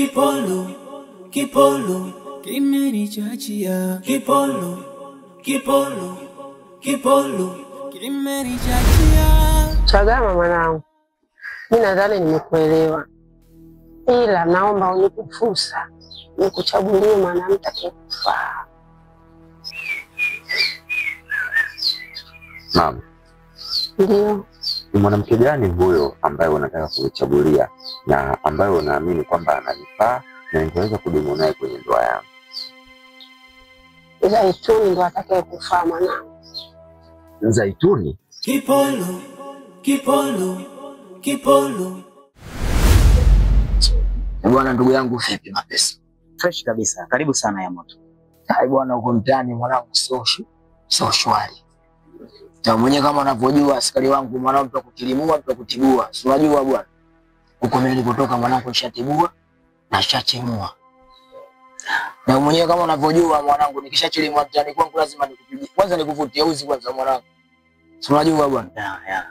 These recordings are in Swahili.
Kipolo, Kipolo, kimenichachia. Kipolo, Kipolo, Kipolo, kimenichachia. Chagama mwanangu, mimi nadhani nimekuelewa, ila naomba unipe fursa nikuchagulie mwanamke atakufaa. Mama. Ndio. Ni mwanamke gani huyo ambaye unataka kuchagulia na ambaye unaamini kwamba ananifaa na nitaweza kudumu naye kwenye ndoa yangu? Zaituni ndo atakayekufaa mwanangu. Zaituni? Kipolo, Kipolo, Kipolo. Bwana ndugu yangu vipi mapesa? Fresh kabisa. Karibu sana Yamoto. Hai bwana, uko mtaani mwanangu sio shwari. Na mwenyewe kama unavyojua askari wangu mwanangu, mtu akukilimua mtu akutibua. Si unajua bwana. Huko mimi nilipotoka mwanangu nishatibua na nishachemua. Na mwenyewe kama unavyojua mwanangu, nikishachelimwa mtaani kwangu lazima nikupigie. Kwanza nikuvutie uzi kwanza mwanangu. Si unajua bwana. Ya.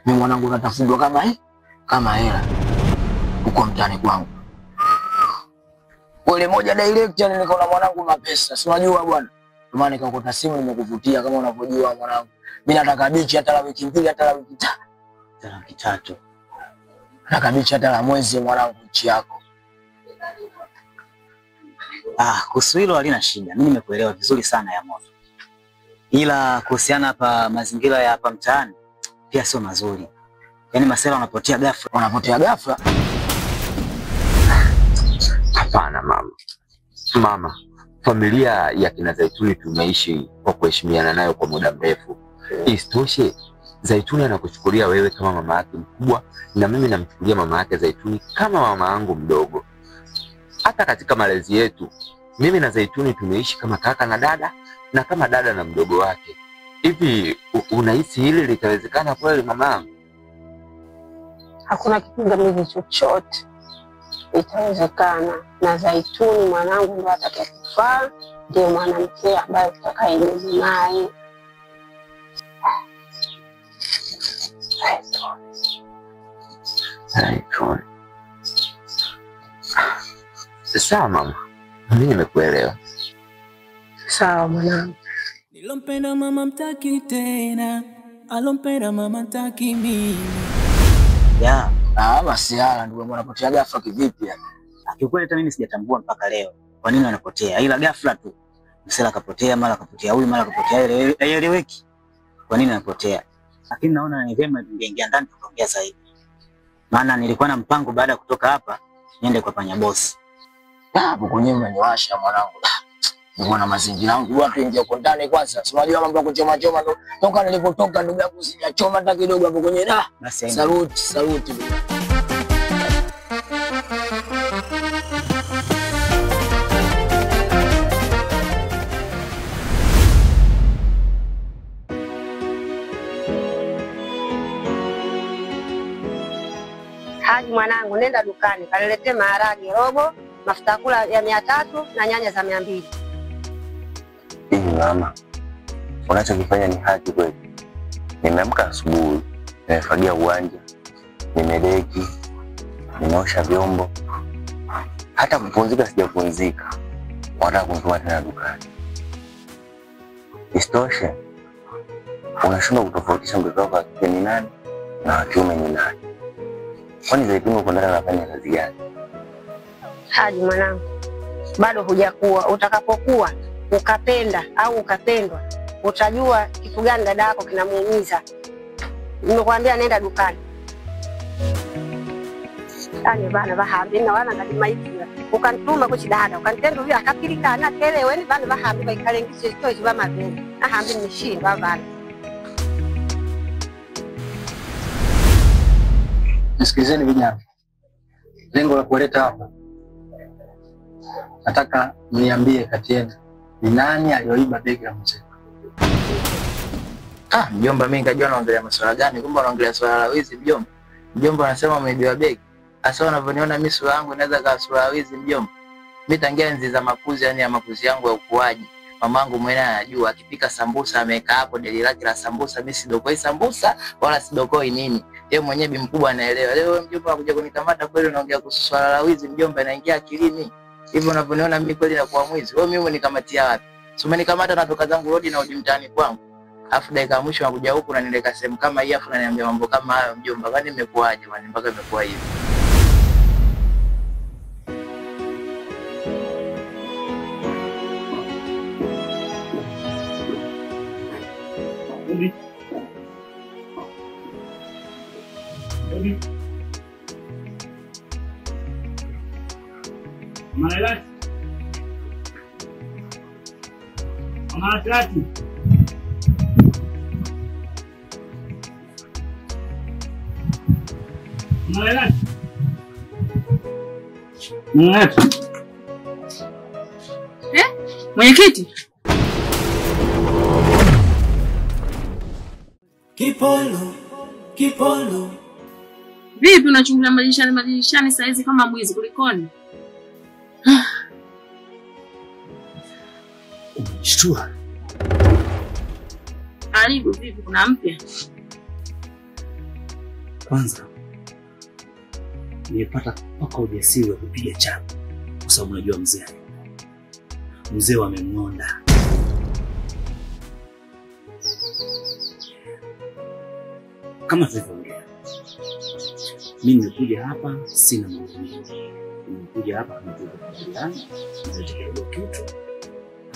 Mimi mwanangu natafundwa kama hela. Huko mtaani kwangu. Wale moja direct yani nikaona mwanangu mapesa. Si unajua bwana. Ndio maana nikakuta simu nimekuvutia kama unavyojua mwanangu. Mimi nataka bichi hata la wiki mbili hata la wiki tatu. Nataka bichi hata la mwezi mwanangu nchi yako. Kuhusu hilo halina shida. Mimi nimekuelewa vizuri sana Yamoto. Ila kuhusiana hapa mazingira ya hapa mtaani pia sio mazuri. Yaani masela wanapotea ghafla. Hapana mama. Mama, familia ya kina Zaituni tumeishi kwa kuheshimiana nayo kwa muda mrefu. Isitoshe, Zaituni anakuchukulia wewe kama mama yake mkubwa na mimi namchukulia mama yake Zaituni kama mama yangu mdogo. Hata katika malezi yetu, mimi na Zaituni tumeishi kama kaka na dada na kama dada na mdogo wake. Hivi unahisi hili litawezekana kweli mama? Hakuna kipingamizi chochote. Itawezekana na Zaituni mwanangu ndo atakayekufaa, ndio mwanamke ambaye utakayedumu naye. Zaituni. Sawa mama, mimi nimekuelewa. Sawa mwanangu. Nilompenda mama mtaki tena, alompenda mama mtaki mimi. Ya. Masiala ndugu yangu anapotea ghafla kivipi yani? Kiukweli hata mimi sijatambua mpaka leo kwa nini anapotea. Ila ghafla tu msela kapotea, mara kapotea huyu, mara kapotea ile. Haieleweki kwa nini anapotea. Lakini naona ni vyema tungeingia ndani tukaongea zaidi. Maana nilikuwa na mpango baada ya kutoka hapa niende kwa panya boss. Hapo kwenye umeniwasha mwanangu. Mbona mazingira yangu watu ingia kwa ndani kwanza. Si unajua mambo ya kuchoma ndo toka nilipotoka ndugu yangu sijachoma hata kidogo hapo kwenye Basi saluti. Haji mwanangu, nenda dukani kaniletee maharage robo, mafuta kula ya 300 na nyanya za 200. Hivi mama, unachokifanya ni haki kweli? Nimeamka asubuhi, nimefagia uwanja, nimedeki, nimeosha vyombo. Hata kupumzika sijapumzika. Wanataka kunituma tena dukani. Isitoshe, unashindwa kutofautisha mtoto wako wa kike ni nani na wa kiume ni nani. Kwani Zaituni uko ndani anafanya kazi gani? Haji mwanangu, bado hujakuwa. Utakapokuwa ukapenda au ukapendwa, utajua kitu gani dada yako kinamuumiza. Nimekuambia nenda dukani. Ani bana bahambi na wana ngati maiti. Ukantuma ku chidada, ukantendo vya akapilika na telewe ni bana bahambi baikalengishe choice ba mabeni. Ahambi nishinda bana. Nisikilizeni vijana. Lengo la kuleta hapa, nataka mniambie kati yenu ni nani aliyoiba begi la mzee. Mjomba, mimi nikajua naongelea masuala gani, kumbe naongelea swala la wizi mjomba. Mjomba anasema umeibiwa begi. Asa unavyoniona mimi sura yangu inaweza kawa sura ya wizi mjomba. Mimi tangia enzi za makuzi, yani ya makuzi yangu ya ukuaji. Mamangu mwenyewe anajua akipika sambusa ameweka hapo deli lake la sambusa, mimi sidokoi sambusa wala sidokoi nini. Yeye mwenyewe bi mkubwa anaelewa. Leo mjomba anakuja kunikamata kweli unaongea kuhusu swala la wizi mjomba inaingia akilini. Hivyo unavyoniona mimi kweli nakuwa mwizi. Wewe mimi umenikamatia wapi? Si umenikamata natoka zangu rodi na udi mtaani kwangu. Afu dakika ya mwisho nakuja huku na nileka sehemu kama hii afu unaniambia mambo kama hayo mjomba. Kwani imekuaje bwana mpaka imekuwa hivi? Malelati. Malelati. Malelati. Malelati. Mwenyekiti. Kipolo. Vipi unachungulia madilishani saa hizi kama mwizi kulikoni? Umeshtua? Karibu vipi kuna mpya? Kwanza nimepata mpaka ujasiri wa kupiga chapu kwa sababu unajua mzee wamemngonda. Kama tulivyoongea, mimi nimekuja hapa sina mambo mengi. Nimekuja hapa kujadiliana, nitatekeleza kitu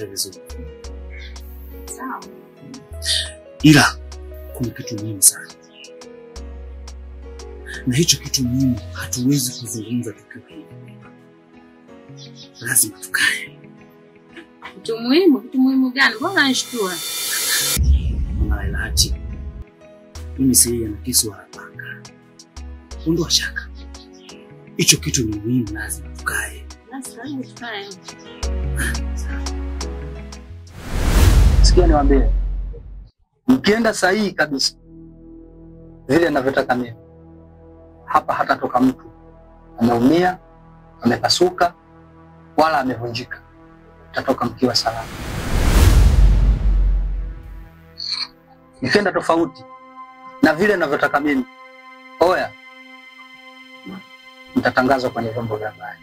vizuri. Sawa. Ila kuna kitu muhimu sana. Na hicho kitu muhimu hatuwezi kuzungumza tukiwa hivi. Lazima tukae. Kitu muhimu gani? Mbona nishtua? Malelati. Mimi si na kisu wala panga. Ondoa shaka. Hicho kitu ni muhimu, lazima tukae. Lazima tukae. Sikia niwaambie. Mkienda sahihi kabisa. Vile ninavyotaka mimi. Hapa hatatoka mtu ameumia, amepasuka wala amevunjika. Tatoka mkiwa salama. Mkienda tofauti na vile ninavyotaka mimi. Oya. Mtatangazwa kwenye vyombo vya habari.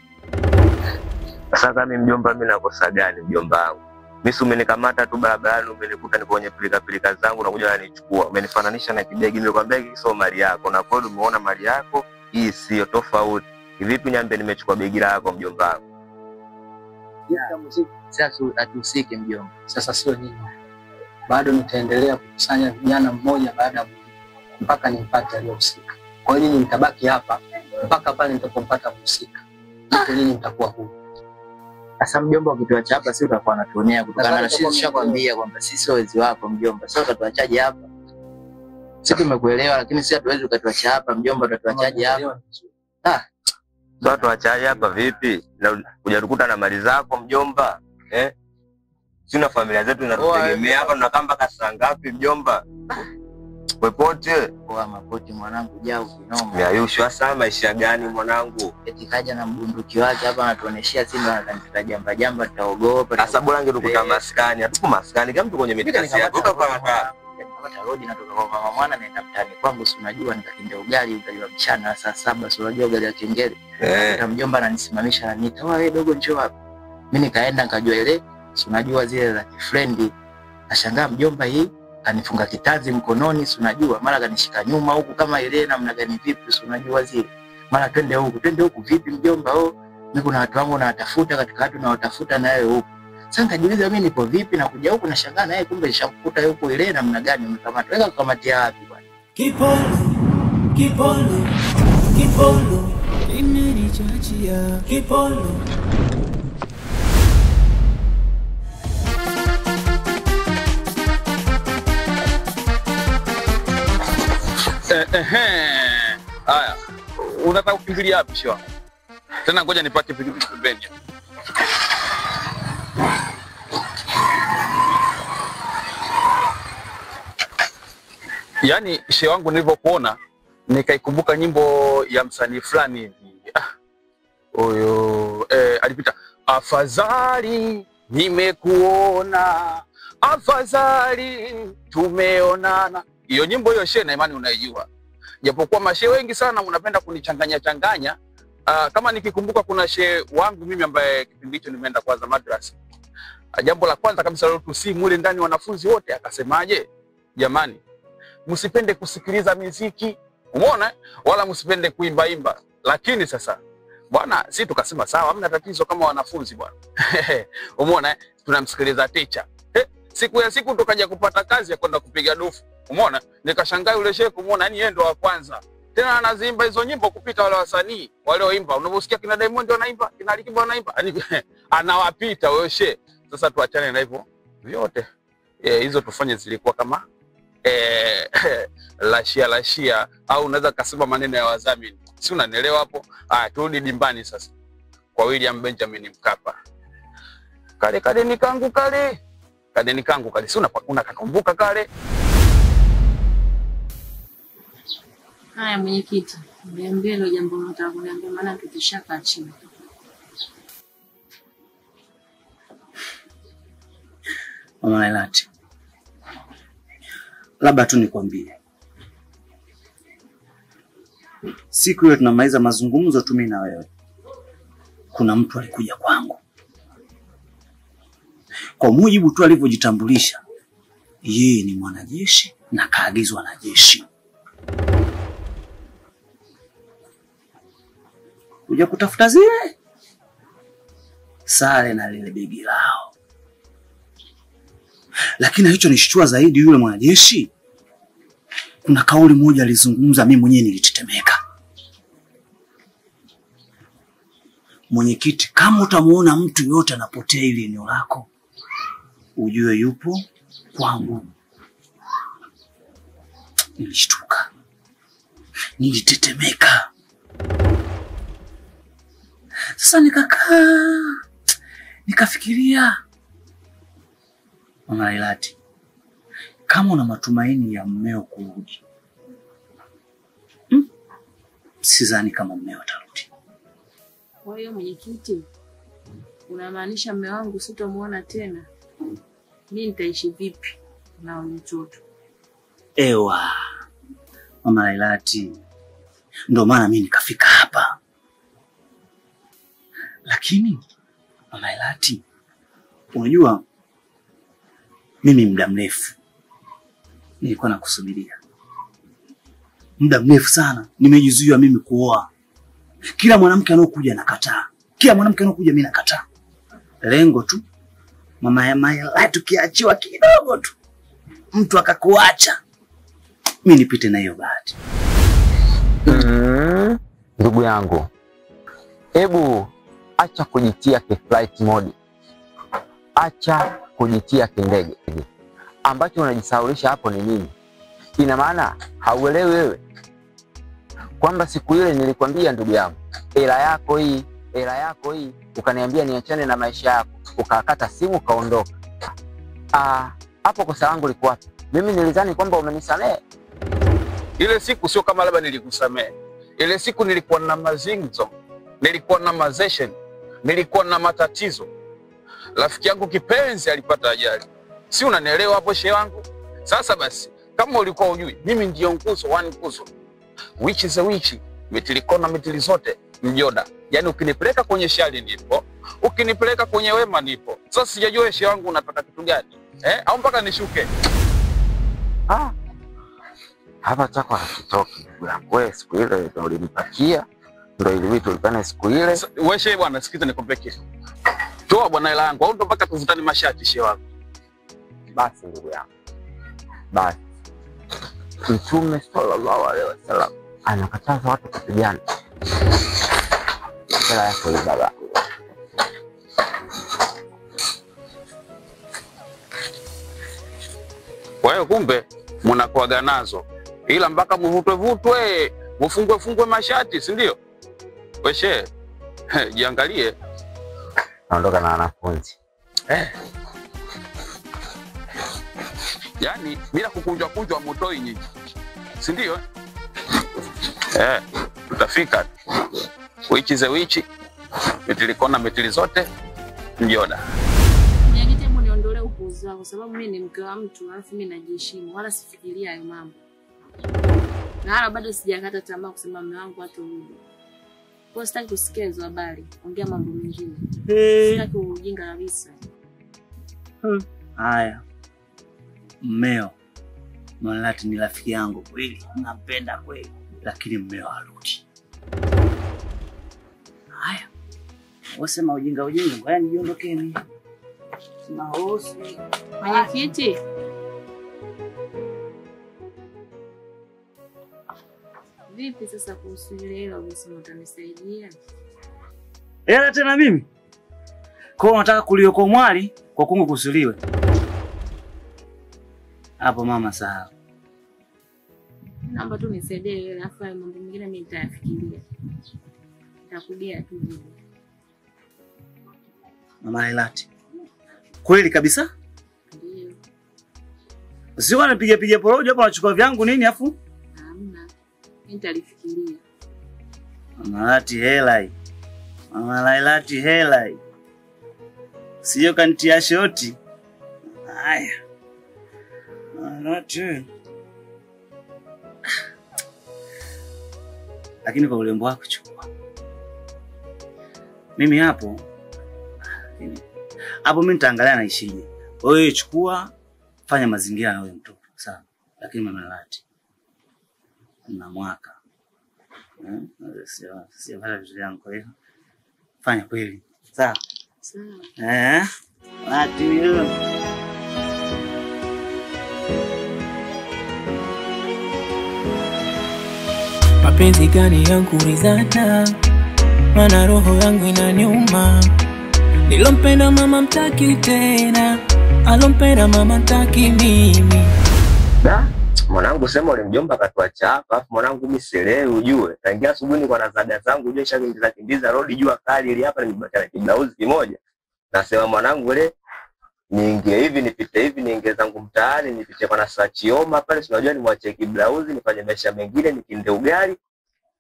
Sasa mimi mjomba, mimi nakosa gani mjomba wangu? Mimi umenikamata tu barabarani, umenikuta niko kwenye pilika zangu na kuja unanichukua. Umenifananisha na kibegi, nimekwambia hiki sio mali yako. Na kweli umeona mali yako, hii sio tofauti. Vipi niambie nimechukua begi lako mjomba wangu? Sasa atusike mjomba. Sasa sio nyinyi. Bado nitaendelea kukusanya vijana mmoja baada ya mpaka nimpate aliyehusika. Kwa hiyo nyinyi mtabaki hapa mpaka pale nitapompata mhusika. Hapo nyinyi mtakuwa huru. Sasa mjomba ukituacha hapa sisi utakuwa unatuonea kutokana na sisi tushakwambia kwamba sisi wezi wako mjomba. Sasa utatuachaje hapa? Sisi tumekuelewa lakini sisi hatuwezi ukatuacha hapa mjomba, utatuachaje hapa? Sasa tuachaje hapa vipi? Na kujarukuta na mali zako mjomba? Sina familia zetu inatutegemea hapa, tunakaa mpaka saa ngapi mjomba? Popote kwa mapoti mwanangu jao kinoma. Miayusho sana maisha gani mwanangu? Eti kaja na mbunduki wake hapa anatuoneshia Simba anataka jamba tutaogopa. Sasa bora angetukuta maskani, hatuko maskani kama tuko kwenye mitikasi yako utapata. Kama rodi natoka kwa mama mwana naenda mtani kwangu, si unajua nikakimbia ugali wa mchana saa 7, si unajua ugali wa kengele. Na mjomba ananisimamisha ananiita, "Wewe dogo njoo hapa." Mimi nikaenda nikajua ile, si unajua zile za friendly. Nashangaa mjomba hii kanifunga kitanzi mkononi, si unajua, mara kanishika nyuma huku kama ile namna gani vipi, si unajua zile. Mara twende huku vipi mjomba? Mimi kuna watu wangu nawatafuta katika watu nawatafuta na wewe huku. Sasa nikajiuliza mimi nipo vipi na kuja huku nashangaa naye kumbe nishamkuta huko ile namna gani umekamata. Weka kukamatia wapi bwana? Kipolo. Imenichachia Kipolo. Haya. Unataka kukimbilia wapi shwa? Tena ngoja nipake pikipiki pembeni. Yaani shehe wangu nilivyokuona nikaikumbuka nyimbo ya msanii fulani hivi. Alipita afadhali nimekuona, afadhali tumeonana. Hiyo nyimbo hiyo shehe na imani unaijua. Japokuwa mashe wengi sana unapenda kunichanganya. Kama nikikumbuka kuna shehe wangu mimi ambaye kipindi hicho nimeenda kwanza madrasa. Jambo la kwanza kabisa leo tusimu mule ndani wanafunzi wote akasemaje? Jamani, msipende kusikiliza muziki. Umeona? Wala msipende kuimba. Lakini sasa bwana, si tukasema sawa, hamna tatizo kama wanafunzi bwana. Umeona? Tunamsikiliza teacher. Siku ya siku tukaja kupata kazi ya kwenda kupiga dufu. Umeona? Nikashangaa yule shehe kumuona yani yeye ndo wa kwanza. Tena anaziimba hizo nyimbo kupita wale wasanii walioimba. Unaposikia kina Diamond wanaimba, kina Alikiba wanaimba, anawapita wewe shehe. Sasa tuachane na hivyo vyote. Hizo tufanye zilikuwa kama lashia au unaweza kusema maneno ya wadhamini. Si unanielewa hapo? Turudi dimbani sasa. Kwa William Benjamin Mkapa. Kale nikangu kale. Si unakakumbuka kale? Haya mwenyekiti, niambie hilo jambo unataka kuniambia maana tutashaka chini. Mama Lailati, labda tu nikwambie. Siku ile tunamaliza mazungumzo tu mimi na wewe, kuna mtu alikuja kwangu. Kwa mujibu tu alivyojitambulisha, yeye ni mwanajeshi na kaagizwa na jeshi. Kuja kutafuta zile sare na lile begi lao. Lakini hicho nishtua zaidi, yule mwanajeshi kuna kauli moja alizungumza, mimi mwenyewe nilitetemeka. Mwenyekiti, kama utamuona mtu yote anapotea ile eneo lako, ujue yupo kwangu. Nilishtuka, nilitetemeka. Sasa nikafikiria, Mama Lailati, kama una matumaini ya mmeo kurudi, sidhani kama mmeo atarudi. Kwa hiyo mwenyekiti, unamaanisha mume wangu sitamuona tena? Mimi nitaishi vipi na mtoto? Ewa Mama Lailati, ndio maana mimi nikafika hapa. Lakini Mama Lailati, unajua mimi muda mrefu nilikuwa nakusubiria. Muda mrefu sana nimejizuia mimi kuoa. Kila mwanamke anaokuja nakataa. Kila mwanamke anaokuja mimi nakataa. Lengo tu Mama Lailati, tukiachiwa kidogo tu mtu akakuacha, mimi nipite na hiyo bahati. Ndugu yangu, hebu acha kujitia flight mode. Acha kujitia kindege. Ambacho unajisaulisha hapo ni nini? Ina maana hauelewi wewe kwamba siku ile nilikwambia ndugu yangu, hela yako hii, ukaniambia niachane na maisha yako, ukakata simu kaondoka. Hapo kosa langu liko wapi? Mimi nilidhani kwamba umenisamehe. Ile siku sio kama labda nilikusamehe. Ile siku nilikuwa na mazingzo, nilikuwa na mazeshen, nilikuwa na matatizo. Rafiki yangu kipenzi alipata ajali. Si unanielewa hapo shehe wangu? Sasa basi, kama ulikuwa hujui, mimi ndio nguzo, nguzo. Which is a witch. Mitilikona mitili zote mjoda. Yaani ukinipeleka kwenye shari nipo, ukinipeleka kwenye wema nipo. Sasa sijajua shehe wangu unataka kitu gani? Au mpaka nishuke? Hapa chako hakitoki. Wewe siku ile ndio ulinipakia, ndio ile vitu ulipana siku ile. Wewe shehe bwana, sikiza nikwambie kitu. Toa bwana hela yangu, au ndo mpaka tuvutane mashati shehe wangu. Basi ndugu yangu. Basi. Mtume sallallahu alaihi wasallam anakataza watu kupigana. Hela yako ile baba. Kwa hiyo kumbe mnakuaga nazo. Ila mpaka mvutwe, mfungwe mashati, si ndio? Wewe shehe, jiangalie. Naondoka na wanafunzi. Yaani bila kukunjwa motoi nyinyi. Si ndio? Tutafika. Which is a witch. Mitilikona mitili zote mjoda. Mwenyekiti, hebu niondolee upuuzi wako, sababu mimi ni mke wa mtu, alafu mimi najiheshimu, wala sifikiria hayo mambo. Na hala bado sijakata tamaa kusema mume wangu hatorudi. Kwa sitaki kusikia hizo habari. Ongea mambo mengine. Sitaki ujinga kabisa. Haya. Mmeo. Mailati ni rafiki yangu kweli. Nampenda kweli. Lakini mmeo harudi. Haya. Wasema ujinga. Ngoja nijiondokeni. Mahosi. Mwenyekiti. Vipi sasa kuhusu ile hilo umesema utanisaidia? Hela tena mimi? Kwa unataka kulioko mwali kwa kungu kusuliwe. Hapo mama sawa. Naomba tu nisaidie ile afa mambo mengine mimi nitayafikiria. Nitakudia tu hivi. Mama Mailati. Kweli kabisa? Ndio. Sio anapiga porojo hapa anachukua vyangu nini afu? Hamna. Nitalifikiria. Mama Mailati hela hii. Mama Mailati hela hii. Sio kantia shoti. Haya. Mailati. Lakini kwa ulembo wako chukua. Mimi hapo mimi nitaangalia naishije. Wewe chukua, fanya mazingira na wewe mtoto. Sawa. Lakini Mama Mailati na mwaka. Sio vile vitu vyangu kwa hiyo. Fanya kweli. Sawa. Sawa. Watu hiyo. Mapenzi gani yangu rizana, mana roho yangu inaniuma. Nilompenda mama mtaki tena, alompenda mama mtaki mimi. Mwanangu sema ule mjomba katuacha hapa, afu mwanangu mimi sielewi ujue. Tangia asubuhi kwa nazaga zangu ujue kimbiza road jua kali ile hapa nimebakana kiblauzi kimoja. Nasema mwanangu ile niingie hivi nipite hivi niingie zangu mtaani nipite kwa Nasachioma pale unajua nimwache kiblauzi nifanye maisha mengine nikinde ugali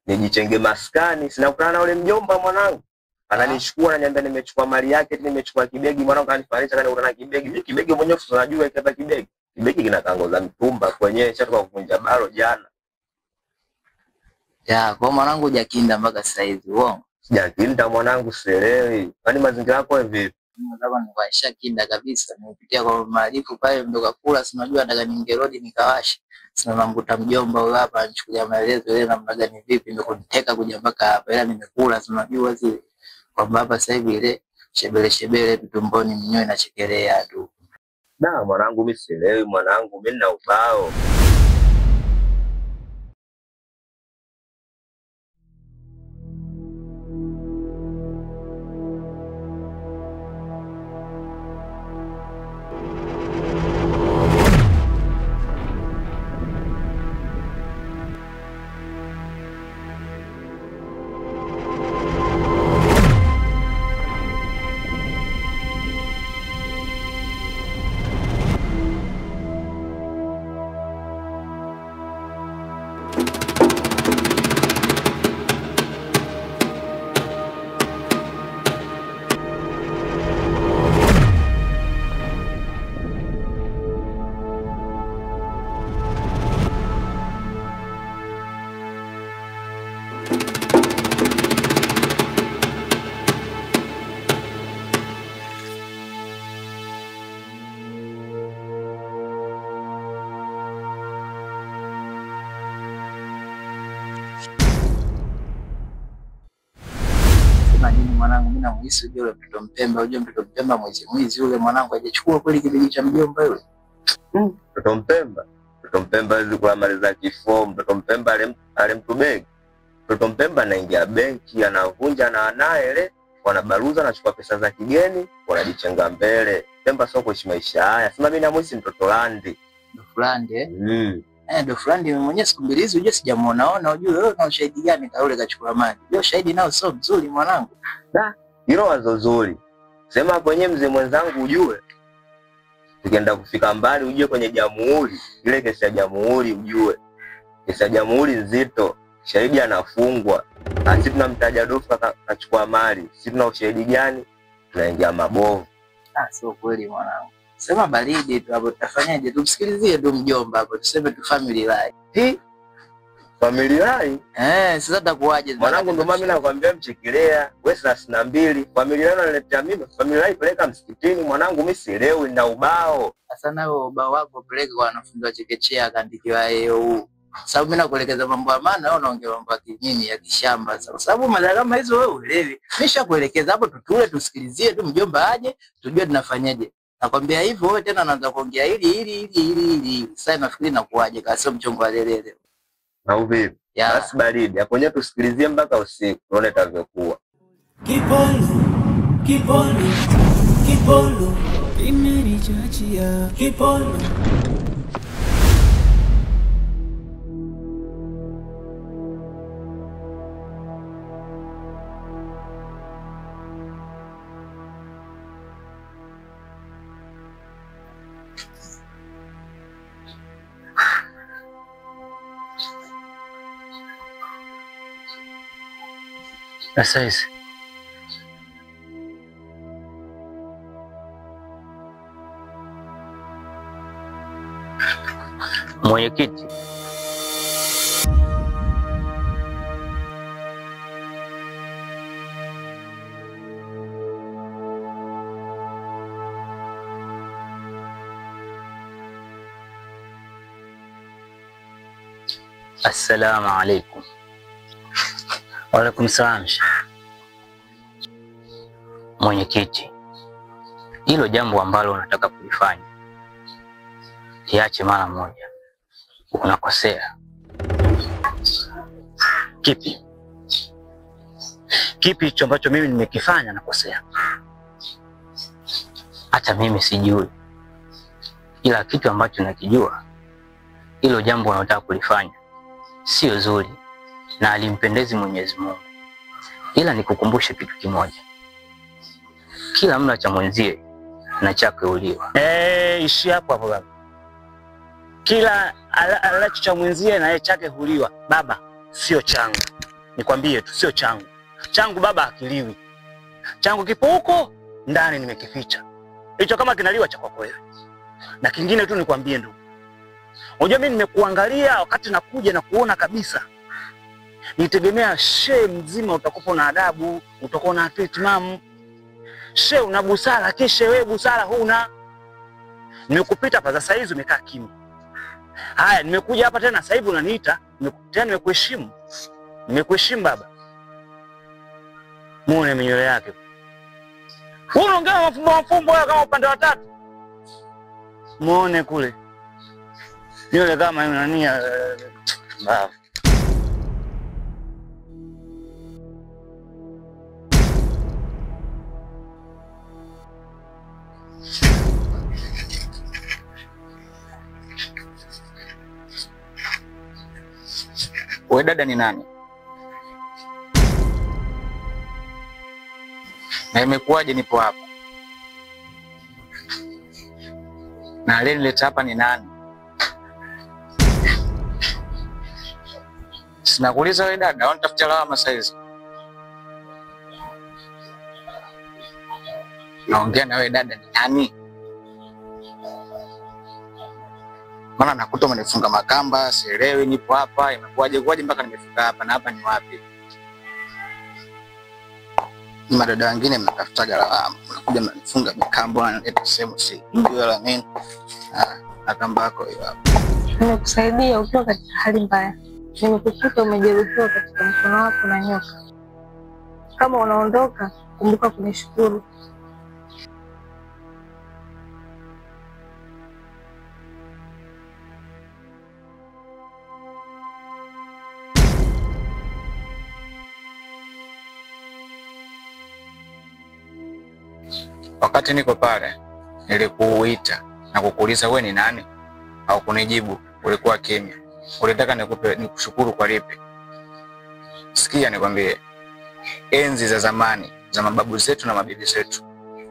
nijichenge maskani sina kukana na ule mjomba mwanangu. Ananichukua ananiambia nimechukua mali yake nimechukua kibegi mwanangu ananifanisha kana una kibegi mimi kibegi mwenyewe unajua ikata kibegi kina kangoza mtumba kwenyewe cha kwa kuvunja baro jana. Ya, kwa mwanangu hujakinda mpaka sasa hivi, uongo? Sijakinda mwanangu sielewi. Kwani mazingira yako vipi? Mwanangu nimesha kinda kabisa. Nimepitia kwa maarifu pale ndo kula si unajua nataka niingie road nikawashe. Sina namkuta mjomba huyo hapa anichukulia maelezo ile namna gani vipi ndo kuniteka kuja mpaka hapa. Ila nimekula si unajua zile kwamba hapa sasa hivi ile shebele tumboni mnyoe na chekelea tu. Na mwanangu mimi sielewi mwanangu mimi na ubao. Mwanangu mimi namuhisi yule mtoto Mpemba, unajua mtoto Mpemba mwizi yule mwanangu hajachukua kweli kibegi cha mjomba yule. Mtoto Mpemba hizo kwa mali za kifo, mtoto Mpemba alimtubegi. Mtoto Mpemba anaingia benki anavunja na anaye ile wanabaruza anachukua pesa za kigeni wanajichenga mbele. Mpemba sio kuishi maisha haya. Sema mimi namuhisi mtoto Landi. Mtoto Landi ndo Landi mwenyewe siku mbili hizo unajua sijamuona unajua wewe una ushahidi gani kaule kachukua mali. Hiyo shahidi nao sio mzuri mwanangu. Hilo wazo zuri. Sema kwenye mzee mwenzangu ujue. Tukienda kufika mbali ujue kwenye jamhuri, ile kesi ya jamhuri ujue. Kesi ya jamhuri nzito, shahidi anafungwa. Sisi tunamtaja Dofu kachukua mali. Sisi tuna ushahidi gani? Tunaingia mabovu. Sio kweli mwanangu. Sema baridi tu hapo tutafanyaje? Tumsikilizie tu mjomba hapo tuseme tu family life. Familia sasa takuaje? Mwanangu ndo mimi nakwambia mchekelea. Wewe 32. Familia unaletea mimi. Familia ipeleka msikitini mwanangu mimi sielewi na ubao. Sasa nao ubao wako peleke kwa wanafunzi wa chekechea akaandikiwa EU. Sababu mimi nakuelekeza mambo ya maana, wewe unaongea mambo ya kinini ya kishamba. Sababu madhara kama hizo wewe uelewi. Nishakuelekeza hapo tutule tusikilizie tu mjomba aje, tujue tunafanyaje. Nakwambia hivyo wewe tena unaanza kuongea hili. Sasa nafikiri nakuaje kama sio mchongo wa lelele. Au vipi? Basi baridi. Hapo nyewe tusikilizie mpaka usiku. Tuone itakavyokuwa. Kipolo imenichachia Kipolo. Sasa mwenyekiti, assalamu alaikum. Wa alaikum salam. Mwenyekiti, hilo jambo ambalo unataka kulifanya liache mara moja. Unakosea. Kipi? Kipi hicho ambacho mimi nimekifanya nakosea? Hata mimi sijui. Ila kitu ambacho nakijua, hilo jambo unataka kulifanya sio zuri na alimpendezi Mwenyezi Mungu. Ila nikukumbushe kitu kimoja. Kila mla cha mwenzie na chake uliwa. Ishi hapo hapo baba. Kila alacho cha mwenzie na yeye chake huliwa. Baba, sio changu. Nikwambie tu sio changu. Changu baba akiliwi. Changu kipo huko ndani nimekificha. Hicho kama kinaliwa cha kwako wewe. Na kingine tu nikwambie ndugu. Unajua mimi nimekuangalia wakati nakuja na kuona kabisa. Nitegemea shehe mzima utakuwa na adabu, utakuwa na akili timamu. Shehe una busara, kisha wewe busara huna. Nimekupita hapa sasa hizi umekaa kimya. Haya, nimekuja hapa tena sasa hivi unaniita, nimekuheshimu. Nimekuheshimu baba. Muone minywele yake. Unaongea mafumbo kama upande wa tatu. Muone kule. Yule kama nani baba. Wewe dada ni nani? Na imekuwaje nipo hapa? Na aliyeleta hapa ni nani? Sinakuuliza wewe dada, au nitafutia lawama saizi? Naongea na wewe dada ni nani? Maana nakuta umenifunga makamba, sielewi nipo hapa, imekuwaje mpaka nimefika hapa na hapa ni wapi? Ni madada wengine mnatafuta lawama, unakuja mnanifunga makamba, unaleta sehemu si. Ndio la nini? Na kamba yako hiyo hapo. Nimekusaidia ukiwa katika hali mbaya. Nimekukuta umejeruhiwa katika mkono wako na nyoka. Kama unaondoka, kumbuka kunishukuru. Wakati niko pale, nilikuita na kukuuliza wewe ni nani? Au kunijibu, ulikuwa kimya. Ulitaka nikushukuru kwa lipi? Sikia nikwambie, enzi za zamani za mababu zetu na mabibi zetu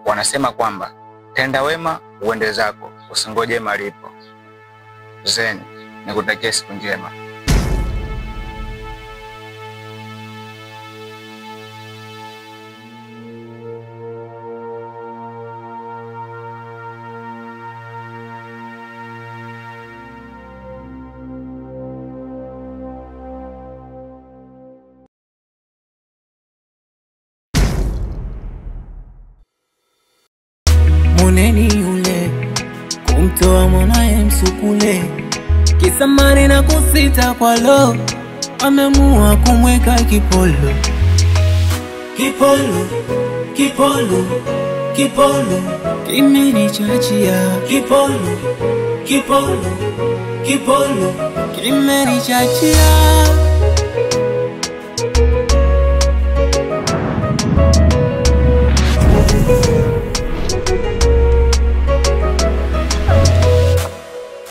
wanasema kwamba tenda wema uende zako, usingoje malipo. Zeni, nikutakia siku njema. neni yule kumtoa mwanaye msukule, kisa mali na kusita kwa lo, amemua kumweka kipolo. Kipolo, kipolo, kipolo, kimenichachia. Kipolo, kipolo, kipolo, kimenichachia.